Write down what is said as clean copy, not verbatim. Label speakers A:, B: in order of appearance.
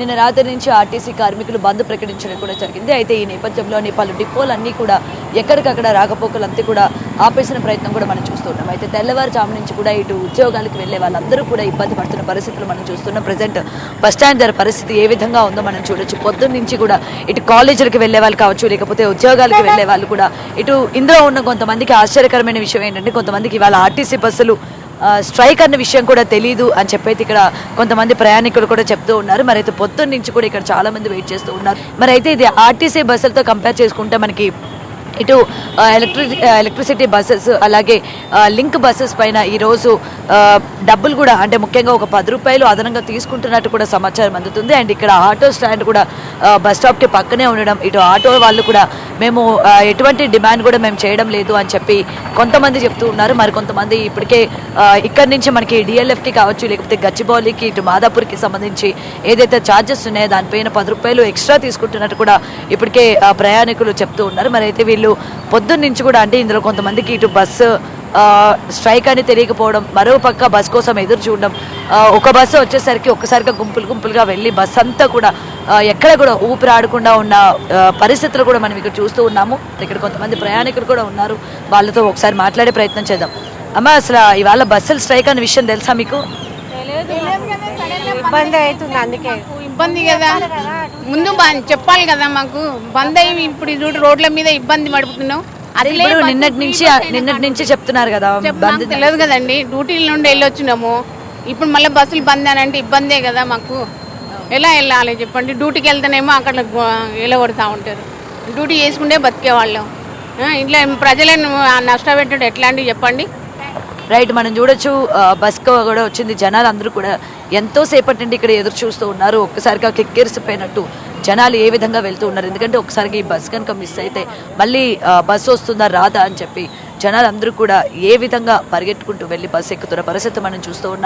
A: నిన్న రాత్రి నుంచి ఆర్టీసీ కార్మికులు బంద్ ప్రకటించడం కూడా జరిగింది. అయితే ఈ నేపథ్యంలోని పలు డిపోలన్నీ కూడా ఎక్కడికక్కడ రాకపోకలంతా కూడా ఆపేసిన ప్రయత్నం కూడా మనం చూస్తున్నాం. అయితే తెల్లవారుజాము నుంచి కూడా ఇటు ఉద్యోగాలకు వెళ్లే వాళ్ళందరూ కూడా ఇబ్బంది పడుతున్న పరిస్థితులు మనం చూస్తున్నాం. ప్రజెంట్ బస్టాండ్ దగ్గర పరిస్థితి ఏ విధంగా ఉందో మనం చూడొచ్చు. పొద్దున్న నుంచి కూడా ఇటు కాలేజీలకు వెళ్లే వాళ్ళు కావచ్చు, లేకపోతే ఉద్యోగాలకు వెళ్లే వాళ్ళు కూడా ఇటు ఇందులో ఉన్న కొంతమందికి ఆశ్చర్యకరమైన విషయం ఏంటంటే కొంతమందికి ఇవాళ ఆర్టీసీ బస్సులు స్ట్రైక్ అన్న విషయం కూడా తెలియదు అని చెప్పైతే ఇక్కడ కొంతమంది ప్రయాణికులు కూడా చెప్తూ ఉన్నారు. మరి అయితే పొద్దున్న నుంచి కూడా ఇక్కడ చాలా మంది వెయిట్ చేస్తూ ఉన్నారు. మరి అయితే ఇది ఆర్టీసీ బస్సులతో కంపేర్ చేసుకుంటే మనకి ఇటు ఎలక్ట్రిసిటీ బస్సెస్ అలాగే లింక్ బస్సెస్ పైన ఈరోజు డబ్బులు కూడా అంటే ముఖ్యంగా ఒక 10 రూపాయలు అదనంగా తీసుకుంటున్నట్టు కూడా సమాచారం అందుతుంది. అండ్ ఇక్కడ ఆటో స్టాండ్ కూడా బస్ స్టాప్కి పక్కనే ఉండడం, ఇటు ఆటో వాళ్ళు కూడా మేము ఎటువంటి డిమాండ్ కూడా మేము చేయడం లేదు అని చెప్పి కొంతమంది చెప్తూ ఉన్నారు. మరి కొంతమంది ఇప్పటికే ఇక్కడి నుంచి మనకి డిఎల్ఎఫ్కి కావచ్చు, లేకపోతే గచ్చిబౌలికి ఇటు మాదాపూర్కి సంబంధించి ఏదైతే ఛార్జెస్ ఉన్నాయో దానిపైన 10 రూపాయలు ఎక్స్ట్రా తీసుకుంటున్నట్టు కూడా ఇప్పటికే ప్రయాణికులు చెప్తూ ఉన్నారు. మరి అయితే వీళ్ళు పొద్దున్న నుంచి కూడా అంటే ఇందులో కొంతమందికి ఇటు బస్సు స్ట్రైక్ అని తెలియకపోవడం, మరో పక్క బస్ కోసం ఎదురు చూడడం, ఒక బస్సు వచ్చేసరికి ఒక్కసారిగా గుంపులుగా వెళ్ళి బస్ అంతా కూడా ఎక్కడ కూడా ఊపిరాడకుండా ఉన్న పరిస్థితులు కూడా మనం ఇక్కడ చూస్తూ ఉన్నాము. ఇక్కడ కొంతమంది ప్రయాణికులు కూడా ఉన్నారు, వాళ్ళతో ఒకసారి మాట్లాడే ప్రయత్నం చేద్దాం. అమ్మ, అసలు ఇవాళ బస్సులు స్ట్రైక్ అనే విషయం తెలుసా మీకు?
B: ఇబ్బంది అవుతుంది, అందుకే
C: ఇబ్బంది కదా, ముందు చెప్పాలి కదా మాకు. బంద్ అయ్యి ఇప్పుడు రోడ్ల మీద ఇబ్బంది పడుతున్నాం.
A: నిన్నటి నుంచి చెప్తున్నారు కదా,
C: తెలియదు కదండి. డ్యూటీల నుండి వెళ్ళొచ్చినాము, ఇప్పుడు మళ్ళీ బస్సులు బంద్ అని అంటే ఇబ్బందే కదా మాకు. ఎలా వెళ్ళాలి చెప్పండి? డ్యూటీకి వెళ్తేనేమో అక్కడ ఎలగొడతా ఉంటారు. డ్యూటీ చేసుకుంటే బతికేవాళ్ళం, ఇట్లా ప్రజలను నష్టపెట్టడం ఎట్లాంటివి చెప్పండి.
A: రైట్, మనం చూడొచ్చు బస్ కూడా వచ్చింది. జనాలు అందరూ కూడా ఎంతో సేపటి నుండి ఇక్కడ ఎదురు చూస్తూ ఉన్నారు. ఒక్కసారిగా కిక్కిరిసిపోయినట్టు జనాలు ఏ విధంగా వెళ్తూ ఉన్నారు. ఎందుకంటే ఒకసారికి ఈ బస్ కనుక మిస్ అయితే మళ్ళీ బస్సు వస్తుందా రాదా అని చెప్పి జనాలు అందరూ కూడా ఏ విధంగా పరిగెట్టుకుంటూ వెళ్ళి బస్సు ఎక్కుతున్న పరిస్థితి మనం చూస్తూ ఉన్నాం.